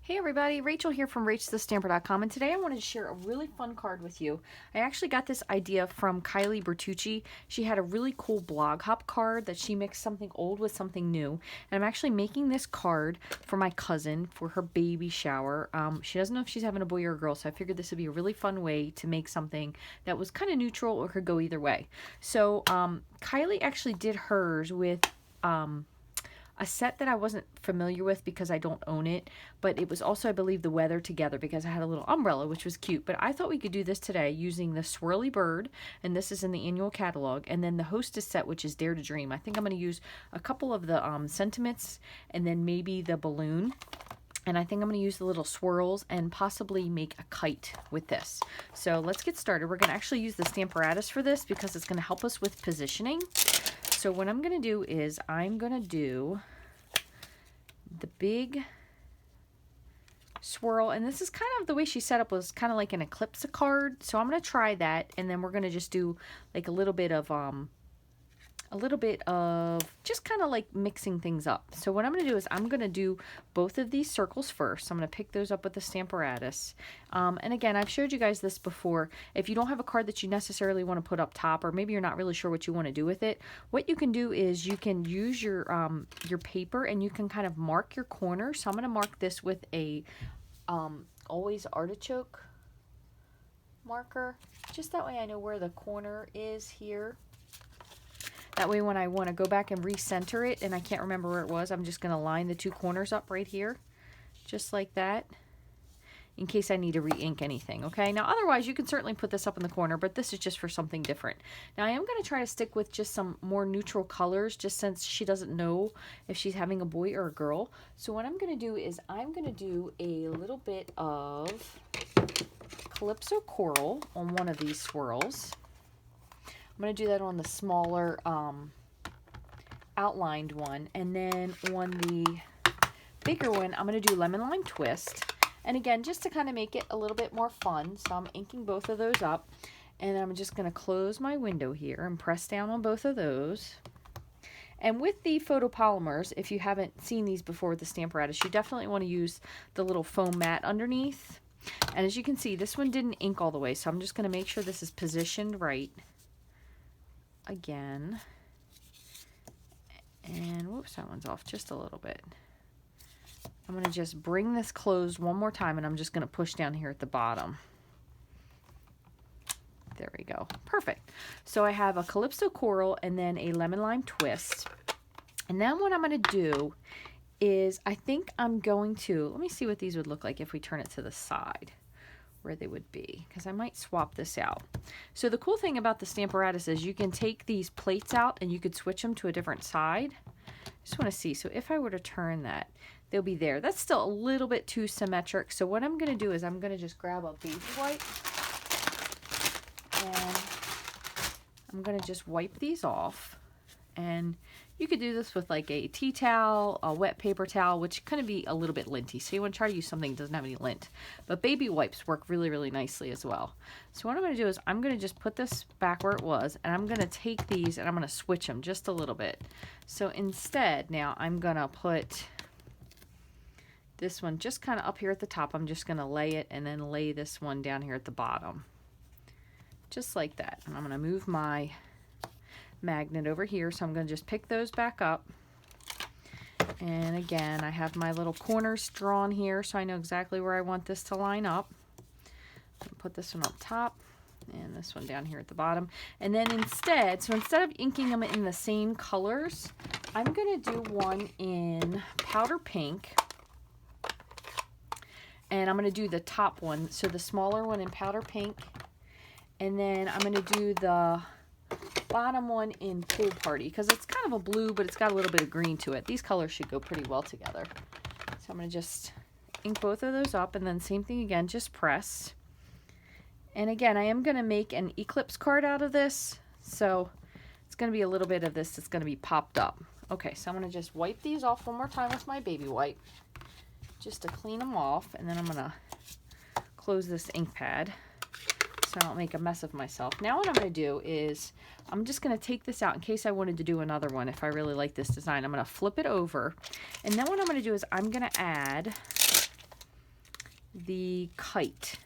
Hey everybody, Rachel here from Rachthestamper.com, and today I wanted to share a really fun card with you. I actually got this idea from Kylie Bertucci. She had a really cool blog hop card that she mixed something old with something new, and I'm actually making this card for my cousin for her baby shower. She doesn't know if she's having a boy or a girl, so I figured this would be a really fun way to make something that was kind of neutral or could go either way. So Kylie actually did hers with a set that I wasn't familiar with because I don't own it, but it was also, I believe, the weather together because I had a little umbrella, which was cute. But I thought we could do this today using the Swirly bird, and this is in the annual catalog, and then the Hostess set, which is Dare to Dream. I think I'm going to use a couple of the sentiments and then maybe the balloon. And I think I'm going to use the little swirls and possibly make a kite with this. So let's get started. We're going to actually use the Stamparatus for this because it's going to help us with positioning. So what I'm going to do is I'm going to do the big swirl, and this is kind of the way she set up was kind of like an Eclipse card. So I'm going to try that, and then we're going to just do like a little bit of just kind of like mixing things up. So what I'm going to do is I'm going to do both of these circles first. I'm going to pick those up with the Stamparatus. And again, I've showed you guys this before. If you don't have a card that you necessarily want to put up top, or maybe you're not really sure what you want to do with it, what you can do is you can use your paper and you can kind of mark your corner. So I'm going to mark this with a always artichoke marker. Just that way I know where the corner is here. That way when I want to go back and recenter it and I can't remember where it was, I'm just going to line the two corners up right here. Just like that. In case I need to re-ink anything, okay? Now otherwise you can certainly put this up in the corner, but this is just for something different. Now I am going to try to stick with just some more neutral colors, just since she doesn't know if she's having a boy or a girl. So what I'm going to do is I'm going to do a little bit of Calypso Coral on one of these swirls. I'm going to do that on the smaller outlined one. And then on the bigger one, I'm going to do Lemon Lime Twist. And again, just to kind of make it a little bit more fun. So I'm inking both of those up. And I'm just going to close my window here and press down on both of those. And with the photopolymers, if you haven't seen these before with the Stamparatus, you definitely want to use the little foam mat underneath. And as you can see, this one didn't ink all the way. So I'm just going to make sure this is positioned right. Again, and whoops, that one's off just a little bit. I'm going to just bring this closed one more time, and I'm just going to push down here at the bottom. There we go. Perfect. So I have a Calypso Coral and then a Lemon Lime Twist. And then what I'm going to do is I think I'm going to, let me see what these would look like if we turn it to the side, where they would be, because I might swap this out. So the cool thing about the Stamparatus is you can take these plates out and you could switch them to a different side. Just want to see. So if I were to turn that, they'll be there. That's still a little bit too symmetric. So what I'm going to do is I'm going to just grab a baby wipe and I'm going to just wipe these off. And you could do this with like a tea towel, a wet paper towel, which kind of be a little bit linty. So you want to try to use something that doesn't have any lint. But baby wipes work really, really nicely as well. So what I'm going to do is I'm going to just put this back where it was, and I'm going to take these and I'm going to switch them just a little bit. So instead, now I'm going to put this one just kind of up here at the top. I'm just going to lay it and then lay this one down here at the bottom. Just like that. And I'm going to move my magnet over here, so I'm going to just pick those back up. And again, I have my little corners drawn here, so I know exactly where I want this to line up. Put this one up top and this one down here at the bottom. And then instead of inking them in the same colors, I'm going to do one in powder pink, and I'm going to do the top one, so the smaller one in powder pink, and then I'm going to do the bottom one in Pool Party, because it's kind of a blue, but it's got a little bit of green to it. These colors should go pretty well together. So I'm going to just ink both of those up, and then same thing again, just press. And again, I am going to make an Eclipse card out of this, so it's going to be a little bit of this that's going to be popped up. Okay, so I'm going to just wipe these off one more time with my baby wipe, just to clean them off, and then I'm going to close this ink pad so I don't make a mess of myself. Now what I'm going to do is I'm just going to take this out in case I wanted to do another one. If I really like this design, I'm going to flip it over, and then what I'm going to do is I'm going to add the kite.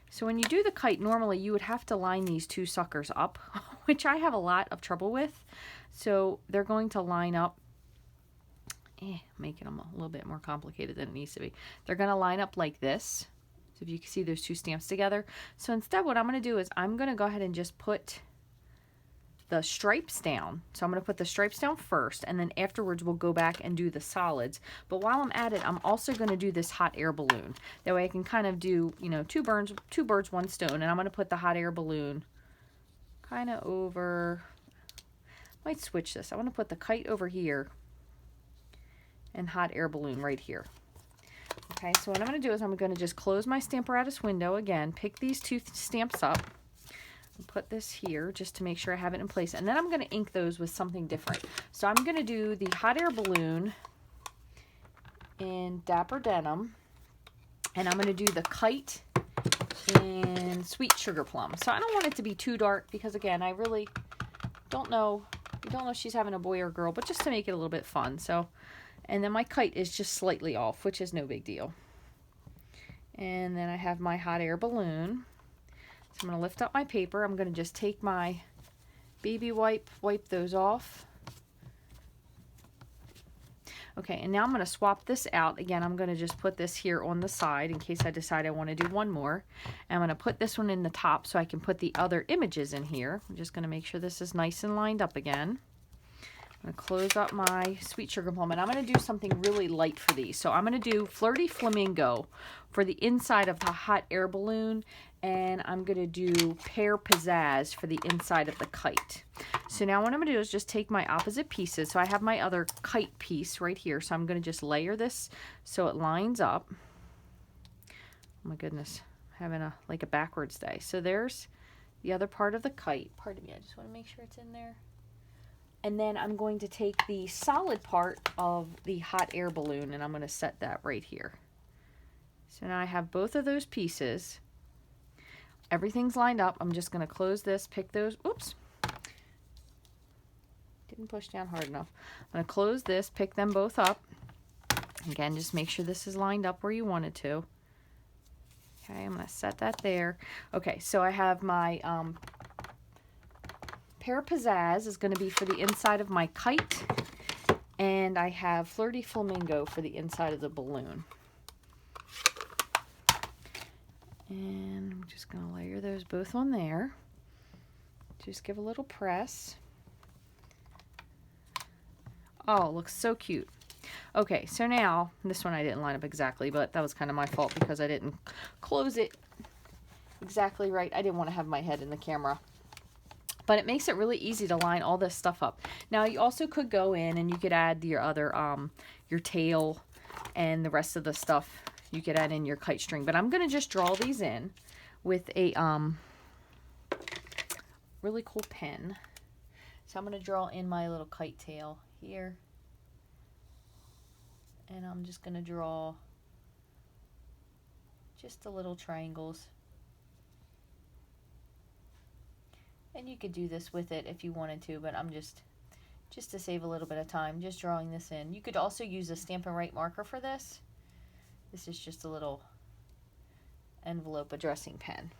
So when you do the kite, normally you would have to line these two suckers up, which I have a lot of trouble with. So they're going to line up, making them a little bit more complicated than it needs to be. They're going to line up like this. So if you can see those two stamps together. So instead what I'm going to do is I'm going to go ahead and just put the stripes down. So I'm going to put the stripes down first, and then afterwards we'll go back and do the solids. But while I'm at it, I'm also going to do this hot air balloon. That way I can kind of do, you know, two birds, one stone. And I'm going to put the hot air balloon kind of over, might switch this. I want to put the kite over here and hot air balloon right here. Okay, so what I'm going to do is I'm going to just close my Stamparatus window again, pick these two stamps up, and put this here just to make sure I have it in place. And then I'm going to ink those with something different. So I'm going to do the hot air balloon in Dapper Denim, and I'm going to do the kite in Sweet Sugar Plum. So I don't want it to be too dark because, again, I really don't know. You don't know if she's having a boy or girl, but just to make it a little bit fun. So, and then my kite is just slightly off, which is no big deal. And then I have my hot air balloon. So I'm going to lift up my paper. I'm going to just take my baby wipe those off. Okay, and now I'm going to swap this out. Again, I'm going to just put this here on the side in case I decide I want to do one more. And I'm going to put this one in the top so I can put the other images in here. I'm just going to make sure this is nice and lined up again. I'm going to close up my Sweet Sugar Plum, and I'm going to do something really light for these. So I'm going to do Flirty Flamingo for the inside of the hot air balloon, and I'm going to do Pear Pizzazz for the inside of the kite. So now what I'm going to do is just take my opposite pieces. So I have my other kite piece right here, so I'm going to just layer this so it lines up. Oh my goodness, I'm having like a backwards day. So there's the other part of the kite. Pardon me, I just want to make sure it's in there. And then I'm going to take the solid part of the hot air balloon, and I'm going to set that right here. So now I have both of those pieces. Everything's lined up. I'm just going to close this, pick those. Oops. Didn't push down hard enough. I'm going to close this, pick them both up. Again, just make sure this is lined up where you want it to. Okay, I'm going to set that there. Okay, so I have my Pear Pizzazz is going to be for the inside of my kite, and I have Flirty Flamingo for the inside of the balloon. And I'm just going to layer those both on there. Just give a little press. Oh, it looks so cute. Okay, so now, this one I didn't line up exactly, but that was kind of my fault because I didn't close it exactly right. I didn't want to have my head in the camera. But it makes it really easy to line all this stuff up. Now, you also could go in and you could add your other, your tail and the rest of the stuff you could add in your kite string. But I'm going to just draw these in with a really cool pen. So I'm going to draw in my little kite tail here. And I'm just going to draw just the little triangles. And you could do this with it if you wanted to, but I'm just to save a little bit of time, just drawing this in. You could also use a Stampin' Right marker for this. This is just a little envelope addressing pen.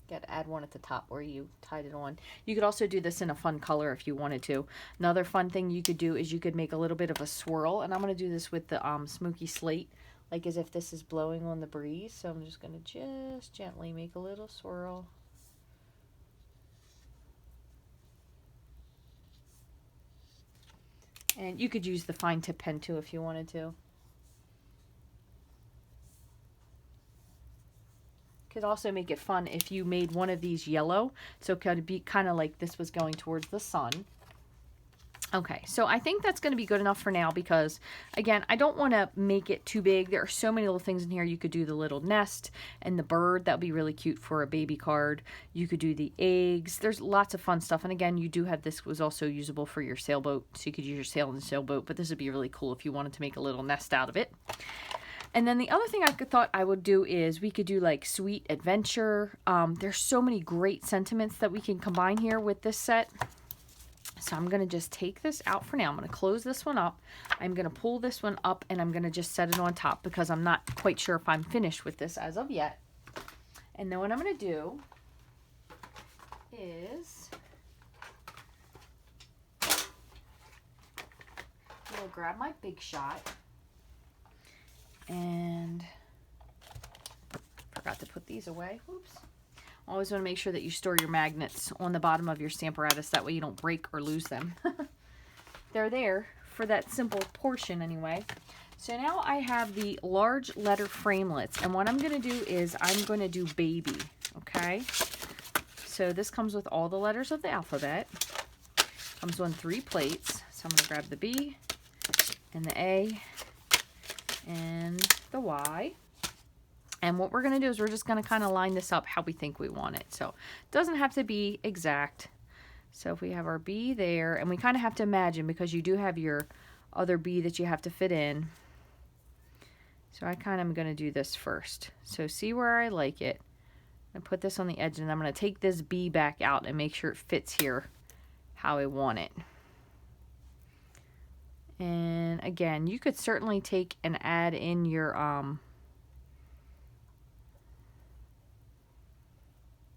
Got to add one at the top where you tied it on. You could also do this in a fun color if you wanted to. Another fun thing you could do is you could make a little bit of a swirl, and I'm going to do this with the Smoky Slate, like as if this is blowing on the breeze. So I'm just going to just gently make a little swirl. And you could use the fine tip pen too if you wanted to. Could also make it fun if you made one of these yellow. So it could be kind of like this was going towards the sun. Okay, so I think that's going to be good enough for now because, again, I don't want to make it too big. There are so many little things in here. You could do the little nest and the bird. That would be really cute for a baby card. You could do the eggs. There's lots of fun stuff. And again, you do have this was also usable for your sailboat. So you could use your sail and sailboat. But this would be really cool if you wanted to make a little nest out of it. And then the other thing I thought I would do is we could do like Sweet Adventure. There's so many great sentiments that we can combine here with this set. So I'm going to just take this out for now. I'm going to close this one up. I'm going to pull this one up and I'm going to just set it on top because I'm not quite sure if I'm finished with this as of yet. And then what I'm going to do is I'll grab my Big Shot and forgot to put these away. Oops. Always want to make sure that you store your magnets on the bottom of your Stamparatus. That way you don't break or lose them. They're there for that simple portion anyway. So now I have the large letter framelits. And what I'm going to do is I'm going to do baby. Okay. So this comes with all the letters of the alphabet. Comes on 3 plates. So I'm going to grab the B and the A and the Y. And what we're going to do is we're just going to kind of line this up how we think we want it. So it doesn't have to be exact. So if we have our B there, and we kind of have to imagine because you do have your other B that you have to fit in. So I kind of am going to do this first. So see where I like it. I put this on the edge and I'm going to take this B back out and make sure it fits here how I want it. And again, you could certainly take and add in your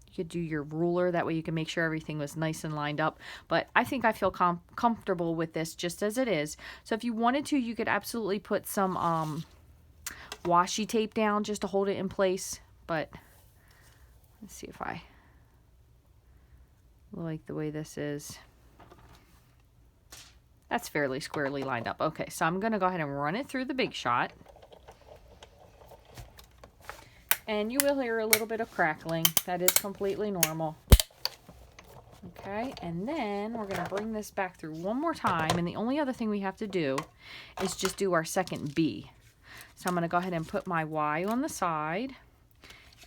you could do your ruler, that way you can make sure everything was nice and lined up. But I think I feel comfortable with this just as it is. So if you wanted to, you could absolutely put some washi tape down just to hold it in place. But let's see if I like the way this is. That's fairly squarely lined up. Okay, so I'm going to go ahead and run it through the Big Shot. And you will hear a little bit of crackling. That is completely normal. Okay, and then we're going to bring this back through one more time. And the only other thing we have to do is just do our second B. So I'm going to go ahead and put my Y on the side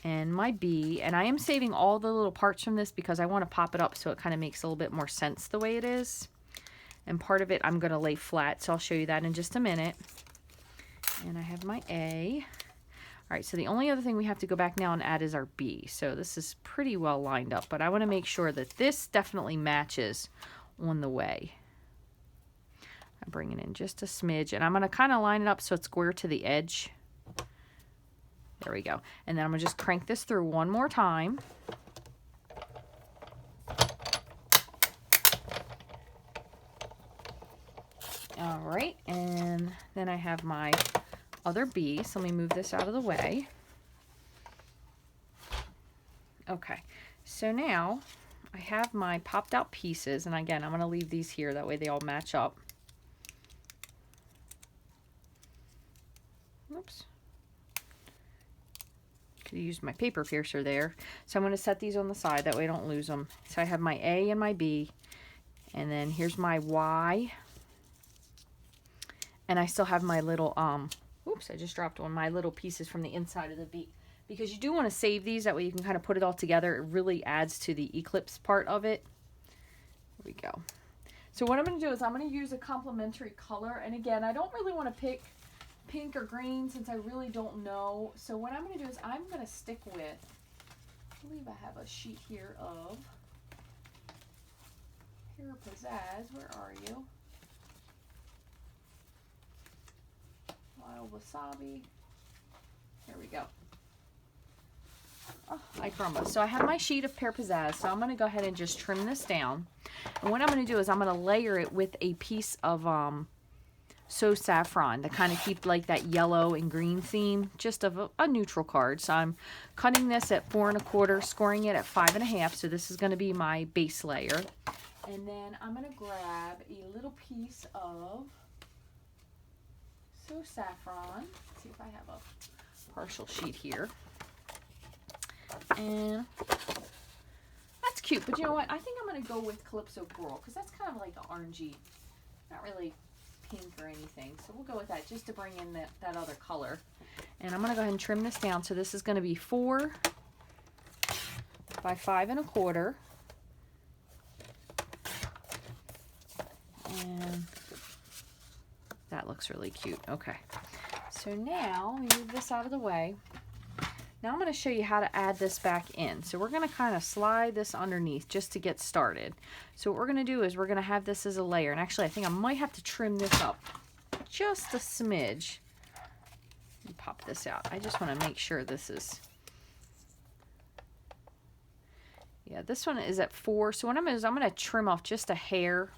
and my B. And I am saving all the little parts from this because I want to pop it up so it kind of makes a little bit more sense the way it is. And part of it I'm going to lay flat, so I'll show you that in just a minute. And I have my A. All right, so the only other thing we have to go back now and add is our B. So this is pretty well lined up, but I want to make sure that this definitely matches on the way. I'm bringing in just a smidge, and I'm going to kind of line it up so it's square to the edge. There we go. And then I'm going to just crank this through one more time. All right, and then I have my other B, so let me move this out of the way. Okay, so now I have my popped out pieces, and again, I'm going to leave these here, that way they all match up. Oops. Could use my paper piercer there. So I'm going to set these on the side, that way I don't lose them. So I have my A and my B, and then here's my Y, and I still have my little, oops, I just dropped one. My little pieces from the inside of the B. Because you do want to save these. That way you can kind of put it all together. It really adds to the Eclipse part of it. There we go. So what I'm going to do is I'm going to use a complementary color. And again, I don't really want to pick pink or green since I really don't know. So what I'm going to do is I'm going to stick with, I believe I have a sheet here of Pure Pizzazz. Where are you? Wild Wasabi. There we go. Oh, I crumbled. So I have my sheet of Pear Pizzazz. So I'm going to go ahead and just trim this down. And what I'm going to do is I'm going to layer it with a piece of So Saffron to kind of keep like that yellow and green theme, just of a neutral card. So I'm cutting this at 4 1/4, scoring it at 5 1/2. So this is going to be my base layer. And then I'm going to grab a little piece of So Saffron. Let's see if I have a partial sheet here. And that's cute, but you know what? I think I'm going to go with Calypso Coral because that's kind of like an orangey, not really pink or anything. So we'll go with that just to bring in that other color. And I'm going to go ahead and trim this down. So this is going to be 4 by 5 1/4. And that looks really cute. Okay. So now we move this out of the way. Now I'm going to show you how to add this back in. So we're going to kind of slide this underneath just to get started. So what we're going to do is we're going to have this as a layer. And actually I think I might have to trim this up just a smidge. Pop this out. I just want to make sure this is, yeah, this one is at 4. So what I'm going to do is I'm going to trim off just a hair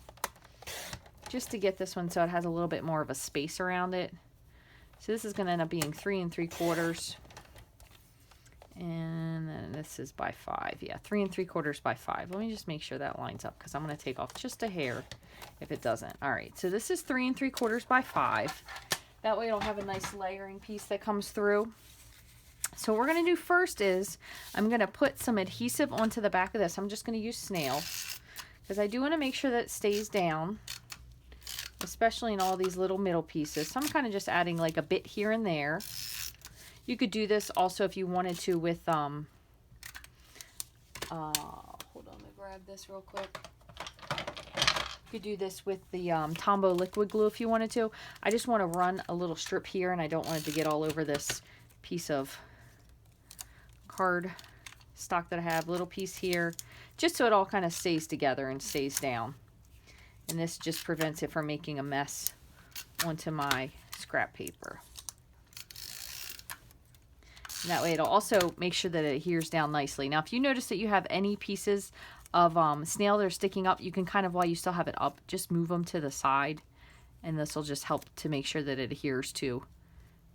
just to get this one so it has a little bit more of a space around it. So this is going to end up being 3 3/4. And then this is by 5. Yeah, 3 3/4 by 5. Let me just make sure that lines up because I'm going to take off just a hair if it doesn't. All right, so this is 3 3/4 by 5. That way it'll have a nice layering piece that comes through. So what we're going to do first is I'm going to put some adhesive onto the back of this. I'm just going to use snail because I do want to make sure that it stays down, especially in all these little middle pieces. So I'm kind of just adding like a bit here and there. You could do this also if you wanted to with, hold on, let me grab this real quick. You could do this with the Tombow liquid glue if you wanted to. I just want to run a little strip here and I don't want it to get all over this piece of card stock that I have. Little piece here, just so it all kind of stays together and stays down. And this just prevents it from making a mess onto my scrap paper. And that way it'll also make sure that it adheres down nicely. Now if you notice that you have any pieces of snail that are sticking up, you can kind of, while you still have it up, just move them to the side. And this will just help to make sure that it adheres to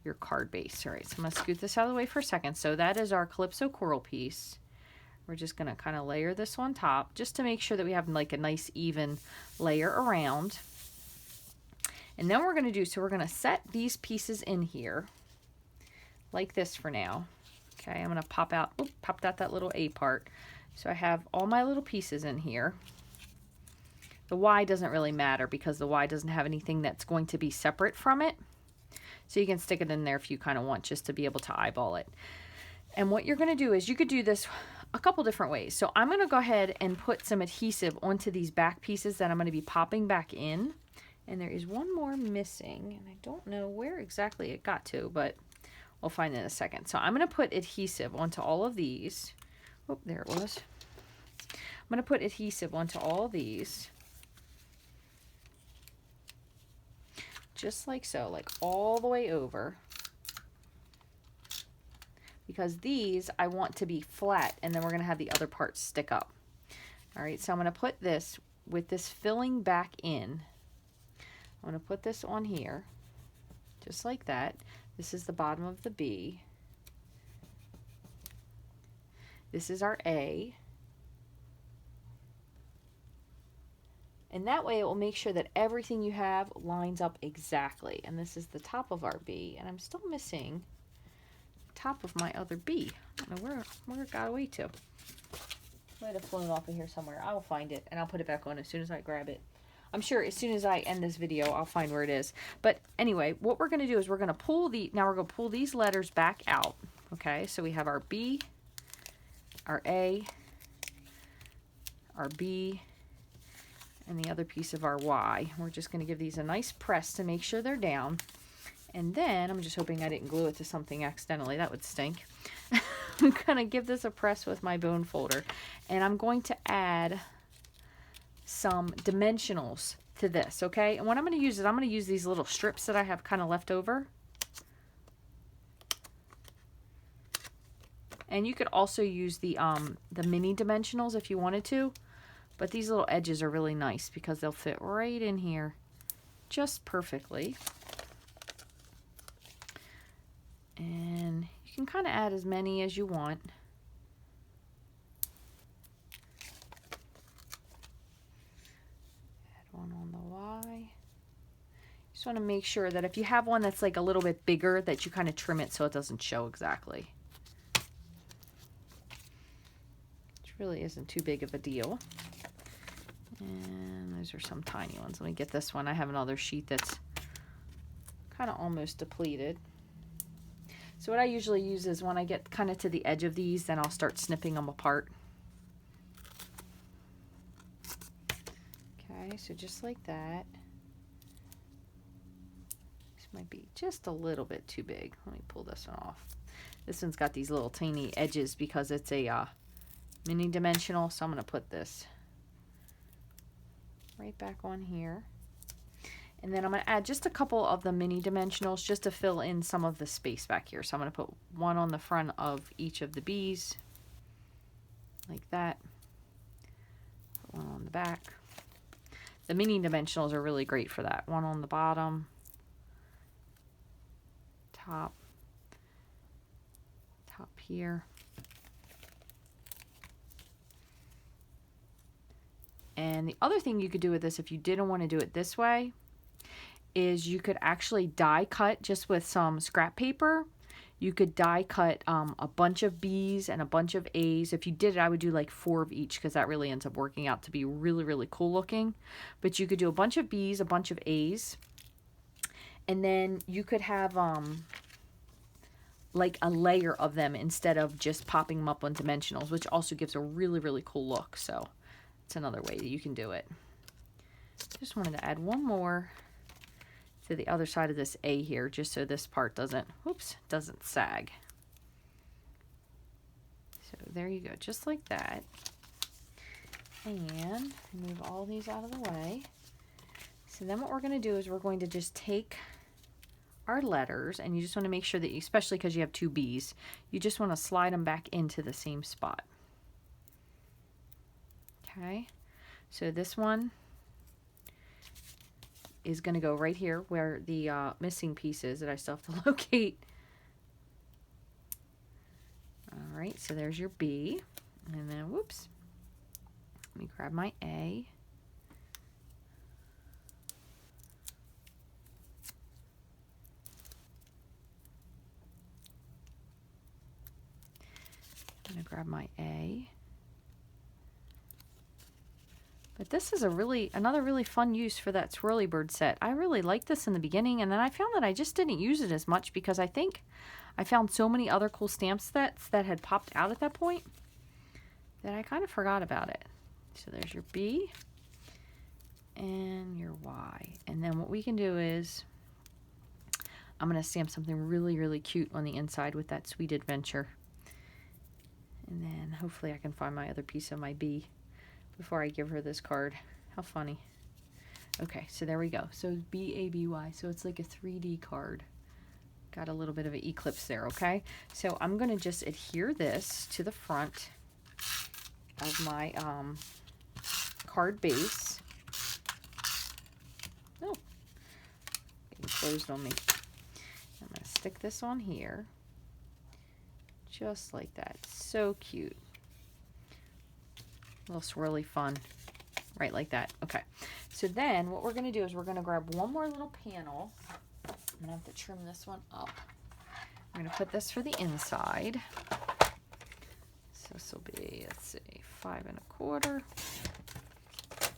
your card base. All right, so I'm going to scoot this out of the way for a second. So that is our Calypso coral piece. We're just going to kind of layer this on top just to make sure that we have like a nice even layer around. And then we're going to do, so we're going to set these pieces in here like this for now. Okay, I'm going to pop out that little A part. So I have all my little pieces in here. The Y doesn't really matter because the Y doesn't have anything that's going to be separate from it. So you can stick it in there if you kind of want, just to be able to eyeball it. And what you're going to do is you could do this a couple different ways. So I'm going to go ahead and put some adhesive onto these back pieces that I'm going to be popping back in. And there is one more missing, and I don't know where exactly it got to, but we'll find it in a second. So I'm going to put adhesive onto all of these. Oh, there it was. I'm going to put adhesive onto all of these. Just like so, like all the way over. Because these I want to be flat, and then we're going to have the other parts stick up. All right, so I'm going to put this with this filling back in. I'm going to put this on here, just like that. This is the bottom of the B. This is our A. And that way it will make sure that everything you have lines up exactly. And this is the top of our B. And I'm still missing the top of my other B. I don't know where it got away to. It might have flown off of here somewhere. I will find it and I'll put it back on as soon as I grab it. I'm sure as soon as I end this video, I'll find where it is. But anyway, what we're going to do is we're going to pull these letters back out. Okay, so we have our B, our A, our B, and the other piece of our Y. We're just going to give these a nice press to make sure they're down. And then, I'm just hoping I didn't glue it to something accidentally. That would stink. I'm going to give this a press with my bone folder. And I'm going to add some dimensionals to this, okay? And what I'm going to use is I'm going to use these little strips that I have kind of left over. And you could also use the mini dimensionals if you wanted to. But these little edges are really nice because they'll fit right in here just perfectly. And you can kind of add as many as you want. Add one on the Y. Just want to make sure that if you have one that's like a little bit bigger, that you kind of trim it so it doesn't show exactly. Which really isn't too big of a deal. And those are some tiny ones. Let me get this one. I have another sheet that's kind of almost depleted. So what I usually use is when I get kind of to the edge of these, then I'll start snipping them apart. Okay, so just like that. Just might be just a little bit too big. Let me pull this one off. This one's got these little tiny edges because it's a mini dimensional, so I'm going to put this right back on here. And then I'm going to add just a couple of the mini dimensionals just to fill in some of the space back here. So I'm going to put one on the front of each of the bees, like that. Put one on the back. The mini dimensionals are really great for that. One on the bottom, top here. And the other thing you could do with this, if you didn't want to do it this way, is you could actually die cut just with some scrap paper. You could die cut a bunch of B's and a bunch of A's. If you did it, I would do like 4 of each because that really ends up working out to be really, really cool looking. But you could do a bunch of B's, a bunch of A's. And then you could have like a layer of them instead of just popping them up on dimensionals, which also gives a really, really cool look. So it's another way that you can do it. Just wanted to add one more to the other side of this A here, just so this part doesn't sag. So there you go, just like that. And move all these out of the way. So then what we're going to do is we're going to just take our letters, and you just want to make sure that, especially because you have 2 B's, you just want to slide them back into the same spot. Okay, so this one is going to go right here where the missing piece is that I still have to locate. All right, so there's your B. And then, whoops, let me grab my A. I'm going to grab my A. But this is another really fun use for that Swirly Bird set. I really liked this in the beginning, and then I found that I just didn't use it as much because I think I found so many other cool stamp sets that had popped out at that point that I kind of forgot about it. So there's your B and your Y. And then what we can do is I'm going to stamp something really, really cute on the inside with that Sweet Adventure. And then hopefully I can find my other piece of my B before I give her this card. How funny. Okay, so there we go. So B-A-B-Y. So it's like a 3D card. Got a little bit of an eclipse there, okay? So I'm going to just adhere this to the front of my card base. Oh, getting closed on me. I'm going to stick this on here. Just like that. So cute. A little swirly fun. Right like that. Okay. So then what we're going to do is we're going to grab one more little panel. I'm going to have to trim this one up. I'm going to put this for the inside. So this will be, let's see, 5 1/4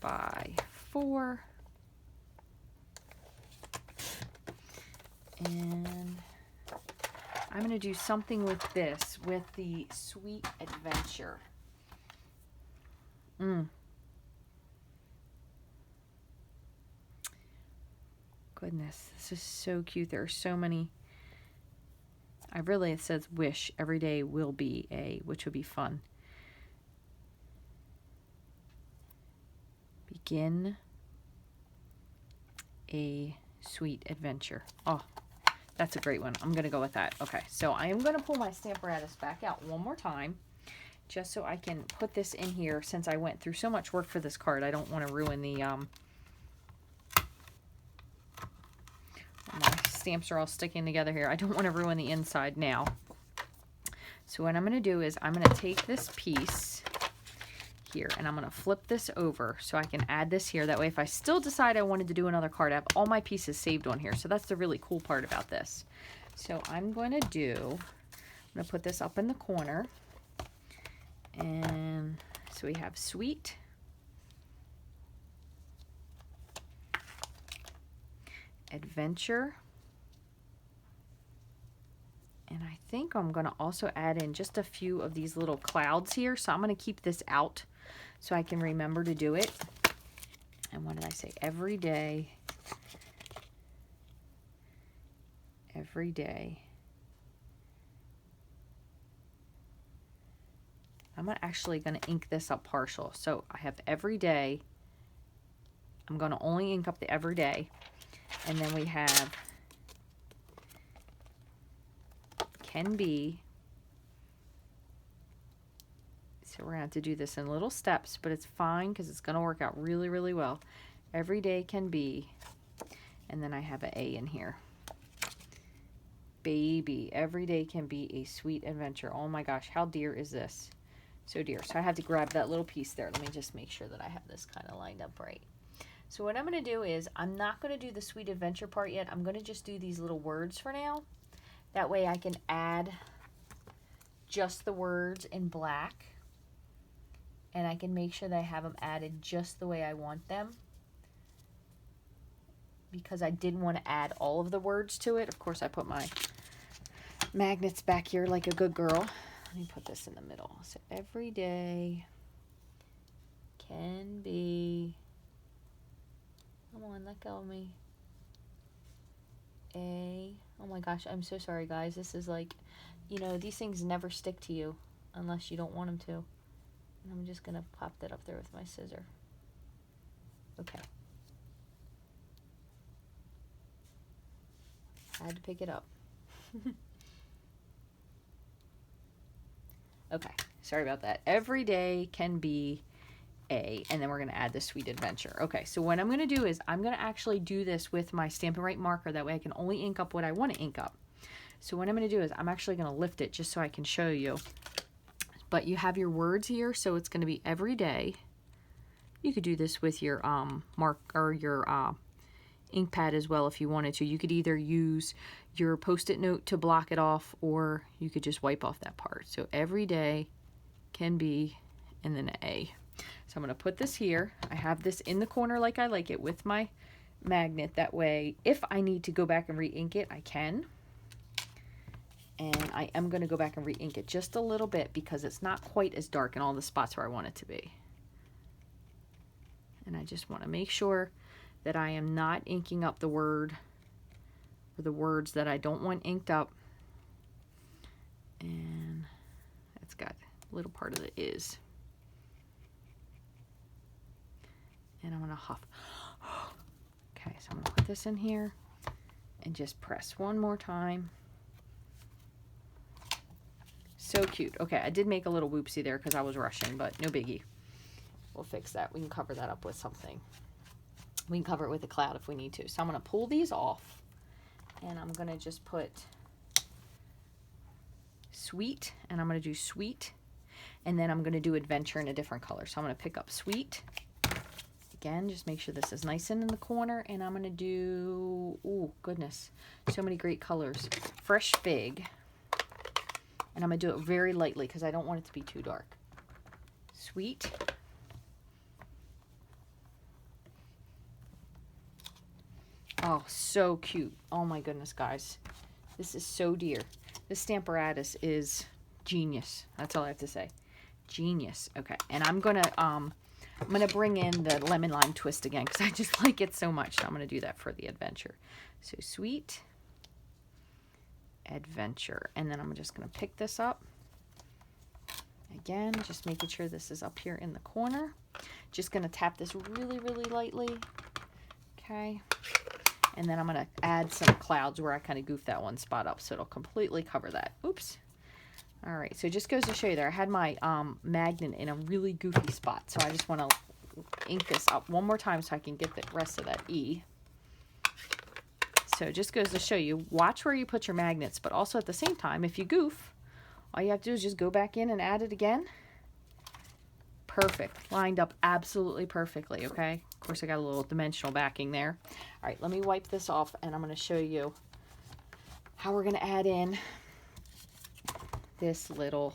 by 4. And I'm going to do something with this, with the Sweet Adventure. Goodness, this is so cute. There are so many. It says wish every day will be a, which would be fun. Begin a sweet adventure. Oh, that's a great one. I'm going to go with that. Okay, so I am going to pull my Stamparatus back out one more time, just so I can put this in here. Since I went through so much work for this card, I don't want to ruin the, my stamps are all sticking together here. I don't want to ruin the inside now. So what I'm going to do is I'm going to take this piece here and I'm going to flip this over so I can add this here. That way if I still decide I wanted to do another card, I have all my pieces saved on here. So that's the really cool part about this. So I'm going to put this up in the corner. And so we have Sweet Adventure. And I think I'm going to also add in just a few of these little clouds here. So I'm going to keep this out so I can remember to do it. And what did I say? Every day every day. I'm actually going to ink this up partial. So I have every day. I'm going to only ink up the every day. And then we have can be. So we're going to have to do this in little steps, but it's fine because it's going to work out really, really well. Every day can be. And then I have an A in here. Baby, every day can be a sweet adventure. Oh my gosh, how dear is this? So dear. So I have to grab that little piece there. Let me just make sure that I have this kind of lined up right. So what I'm going to do is, I'm not going to do the sweet adventure part yet. I'm going to just do these little words for now. That way I can add just the words in black. And I can make sure that I have them added just the way I want them. Because I didn't want to add all of the words to it. Of course, I put my magnets back here like a good girl. Let me put this in the middle. So every day can be, come on, let go of me. Oh my gosh, I'm so sorry guys. This is like, you know, these things never stick to you unless you don't want them to. And I'm just going to pop that up there with my scissor. Okay. I had to pick it up. Okay, sorry about that. Every day can be A, and then we're going to add the sweet adventure. Okay, so what I'm going to do is I'm going to actually do this with my Stampin' Right marker. That way I can only ink up what I want to ink up. So what I'm going to do is I'm actually going to lift it just so I can show you. But you have your words here, so it's going to be every day. You could do this with your mark or your ink pad as well if you wanted to. You could either use your post-it note to block it off, or you could just wipe off that part. So every day can be, and then A. So I'm going to put this here. I have this in the corner like I like it with my magnet. That way, if I need to go back and re-ink it, I can. And I am going to go back and re-ink it just a little bit because it's not quite as dark in all the spots where I want it to be. And I just want to make sure that I am not inking up the word or the words that I don't want inked up. And that's got a little part of the is. And I'm going to huff. Okay, so I'm going to put this in here and just press one more time. So cute. Okay, I did make a little whoopsie there because I was rushing, but no biggie. We'll fix that. We can cover that up with something. We can cover it with a cloud if we need to. So I'm going to pull these off, and I'm going to just put sweet, and I'm going to do sweet, and then I'm going to do adventure in a different color. So I'm going to pick up sweet. Again, just make sure this is nice and in the corner, and I'm going to do, oh goodness, so many great colors. Fresh Fig, and I'm going to do it very lightly because I don't want it to be too dark. Sweet. Oh, so cute. Oh my goodness, guys. This is so dear. This Stamparatus is genius. That's all I have to say. Genius. Okay, and I'm gonna bring in the lemon lime twist again because I just like it so much. So I'm gonna do that for the adventure. So sweet adventure, and then I'm just gonna pick this up again, just making sure this is up here in the corner. Just gonna tap this really, really lightly. Okay. And then I'm going to add some clouds where I kind of goofed that one spot up so it'll completely cover that. Oops. All right, so it just goes to show you there. I had my magnet in a really goofy spot, so I just want to ink this up one more time so I can get the rest of that E. So it just goes to show you, watch where you put your magnets, but also at the same time, if you goof, all you have to do is just go back in and add it again. Perfect. Lined up absolutely perfectly, okay? Of course, I got a little dimensional backing there. All right, let me wipe this off, and I'm going to show you how we're going to add in this little,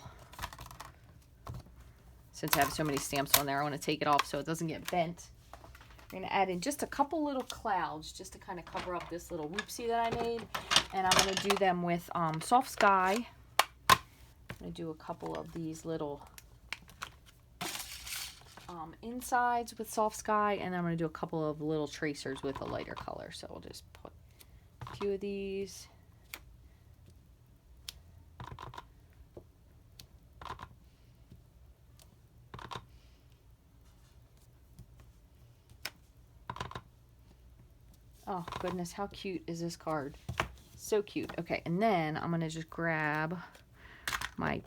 since I have so many stamps on there, I want to take it off so it doesn't get bent. I'm going to add in just a couple little clouds just to kind of cover up this little whoopsie that I made, and I'm going to do them with Soft Sky. I'm going to do a couple of these little insides with Soft Sky, and then I'm going to do a couple of little tracers with a lighter color. So we'll just put a few of these Oh, goodness, how cute is this card? So cute. Okay, and then I'm going to just grab my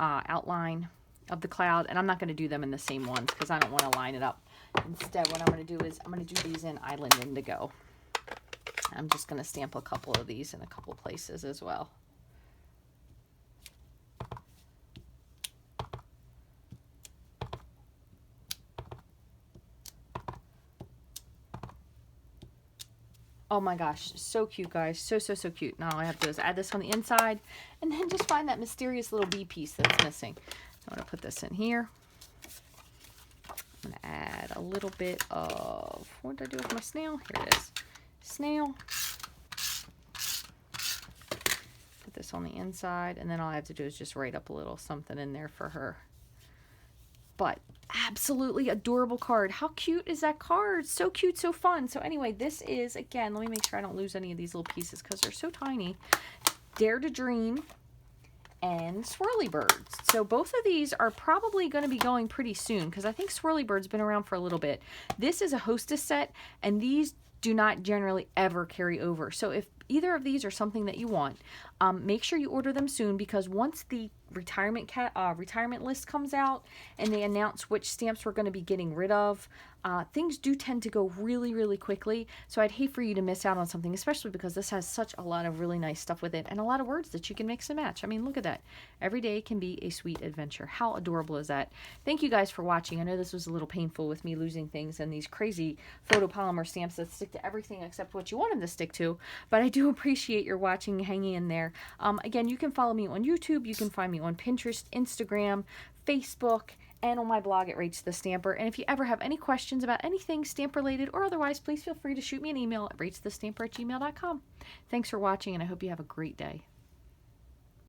outline of the cloud, and I'm not going to do them in the same ones because I don't want to line it up. Instead, what I'm going to do is I'm going to do these in Island Indigo. I'm just going to stamp a couple of these in a couple places as well. Oh my gosh, so cute, guys. So, so, so cute. Now all I have to do is add this on the inside and then just find that mysterious little bee piece that's missing. I'm going to put this in here. I'm going to add a little bit of, what did I do with my snail? Here it is. Snail. Put this on the inside, and then all I have to do is just write up a little something in there for her. But absolutely adorable card. How cute is that card? So cute, so fun. So anyway, this is, again, let me make sure I don't lose any of these little pieces because they're so tiny. Dare to Dream and Swirly Birds. So both of these are probably going to be going pretty soon because I think Swirly Bird's been around for a little bit. This is a Hostess set, and these do not generally ever carry over. So if either of these are something that you want, make sure you order them soon, because once the retirement list comes out and they announce which stamps we're going to be getting rid of, things do tend to go really, really quickly. So I'd hate for you to miss out on something, especially because this has such a lot of really nice stuff with it and a lot of words that you can mix and match. I mean, look at that. Every day can be a sweet adventure. How adorable is that? Thank you guys for watching. I know this was a little painful with me losing things and these crazy photopolymer stamps that stick to everything except what you want them to stick to, but I do appreciate your watching, hanging in there. Again, you can follow me on YouTube. You can find me on Pinterest, Instagram, Facebook, and on my blog at Rachthestamper. And if you ever have any questions about anything stamp related or otherwise, please feel free to shoot me an email at rachthestamper@gmail.com. Thanks for watching, and I hope you have a great day.